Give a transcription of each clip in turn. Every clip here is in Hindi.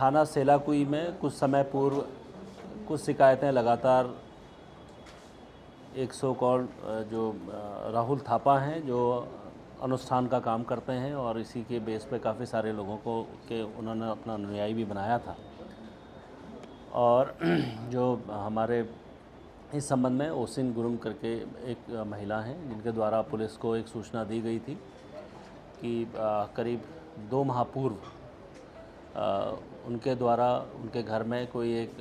थाना सेलाकुई में कुछ समय पूर्व कुछ शिकायतें लगातार एक सो कॉल्ड जो राहुल थापा हैं, जो अनुष्ठान का काम करते हैं और इसी के बेस पे काफ़ी सारे लोगों को के उन्होंने अपना अनुयायी भी बनाया था। और जो हमारे इस संबंध में ओसिन गुरुंग करके एक महिला हैं, जिनके द्वारा पुलिस को एक सूचना दी गई थी कि करीब 2 माह पूर्व उनके द्वारा उनके घर में कोई एक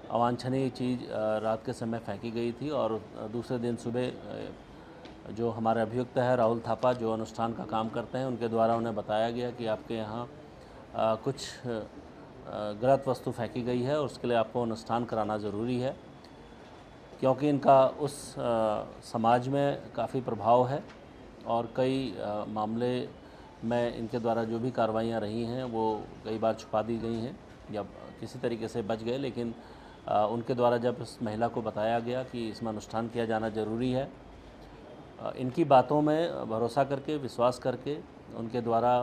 अवांछनीय चीज़ रात के समय फेंकी गई थी और दूसरे दिन सुबह जो हमारे अभियुक्त है राहुल थापा, जो अनुष्ठान का काम करते हैं, उनके द्वारा उन्हें बताया गया कि आपके यहाँ कुछ गलत वस्तु फेंकी गई है और उसके लिए आपको अनुष्ठान कराना ज़रूरी है, क्योंकि इनका उस समाज में काफ़ी प्रभाव है और कई मामले में इनके द्वारा जो भी कार्रवाइयाँ रही हैं वो कई बार छुपा दी गई हैं या किसी तरीके से बच गए। लेकिन उनके द्वारा जब इस महिला को बताया गया कि इसमें अनुष्ठान किया जाना ज़रूरी है, इनकी बातों में भरोसा करके, विश्वास करके उनके द्वारा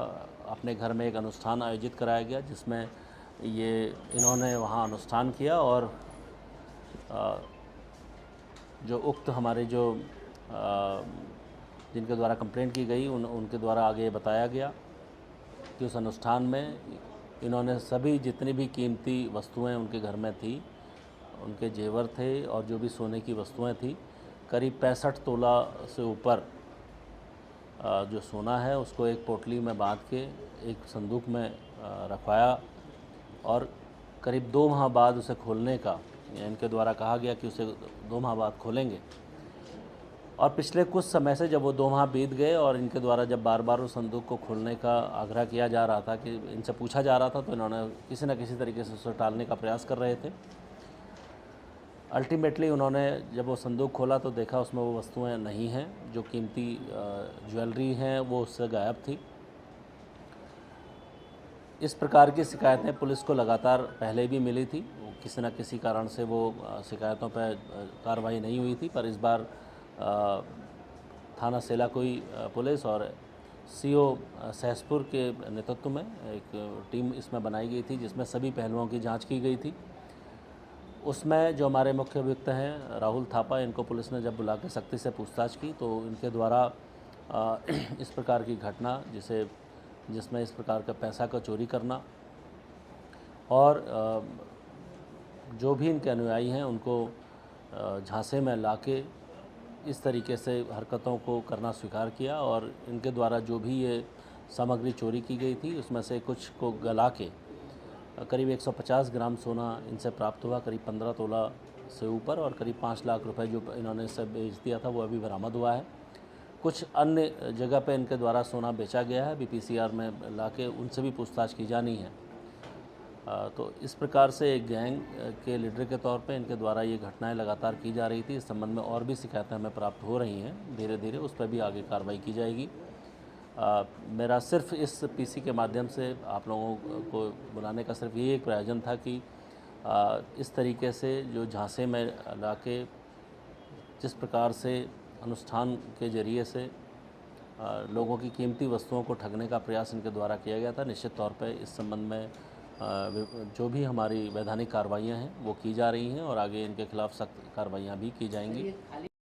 अपने घर में एक अनुष्ठान आयोजित कराया गया, जिसमें इन्होंने वहाँ अनुष्ठान किया और जो उक्त हमारे जो जिनके द्वारा कंप्लेंट की गई उनके द्वारा आगे बताया गया कि उस अनुष्ठान में इन्होंने सभी जितनी भी कीमती वस्तुएं उनके घर में थी, उनके जेवर थे और जो भी सोने की वस्तुएं थी, करीब 65 तोला से ऊपर जो सोना है उसको एक पोटली में बांध के एक संदूक में रखवाया और करीब 2 माह बाद उसे खोलने का इनके द्वारा कहा गया कि उसे 2 माह बाद खोलेंगे। और पिछले कुछ समय से जब वो 2 माह बीत गए और इनके द्वारा जब बार बार उस संदूक को खोलने का आग्रह किया जा रहा था, कि इनसे पूछा जा रहा था, तो इन्होंने किसी न किसी तरीके से उसे टालने का प्रयास कर रहे थे। अल्टीमेटली उन्होंने जब वो संदूक खोला तो देखा उसमें वो वस्तुएं नहीं हैं, जो कीमती ज्वेलरी हैं वो उससे गायब थी। इस प्रकार की शिकायतें पुलिस को लगातार पहले भी मिली थी, किसी न किसी कारण से वो शिकायतों पर कार्रवाई नहीं हुई थी, पर इस बार थाना सेलाकुई पुलिस और सीओ सहसपुर के नेतृत्व में एक टीम इसमें बनाई गई थी, जिसमें सभी पहलुओं की जांच की गई थी। उसमें जो हमारे मुख्य अभियुक्त हैं राहुल थापा, इनको पुलिस ने जब बुला के सख्ती से पूछताछ की तो इनके द्वारा इस प्रकार की घटना जिसमें इस प्रकार का पैसा का चोरी करना और जो भी इनके अनुयायी हैं उनको झांसे में लाके इस तरीके से हरकतों को करना स्वीकार किया और इनके द्वारा जो भी ये सामग्री चोरी की गई थी उसमें से कुछ को गला के करीब 150 ग्राम सोना इनसे प्राप्त हुआ, करीब 15 तोला से ऊपर, और करीब 5 लाख रुपए जो इन्होंने इससे बेच दिया था वो अभी बरामद हुआ है। कुछ अन्य जगह पे इनके द्वारा सोना बेचा गया है, बीपीसीआर में लाके उनसे भी पूछताछ की जानी है। तो इस प्रकार से एक गैंग के लीडर के तौर पे इनके द्वारा ये घटनाएं लगातार की जा रही थी। इस संबंध में और भी शिकायतें हमें प्राप्त हो रही हैं, धीरे धीरे उस पर भी आगे कार्रवाई की जाएगी। मेरा सिर्फ इस पीसी के माध्यम से आप लोगों को बुलाने का सिर्फ ये एक प्रयोजन था कि इस तरीके से जो झांसे में लाके जिस प्रकार से अनुष्ठान के जरिए से लोगों की कीमती वस्तुओं को ठगने का प्रयास इनके द्वारा किया गया था, निश्चित तौर पे इस संबंध में जो भी हमारी वैधानिक कार्रवाइयाँ हैं वो की जा रही हैं और आगे इनके खिलाफ सख्त कार्रवाइयाँ भी की जाएंगी।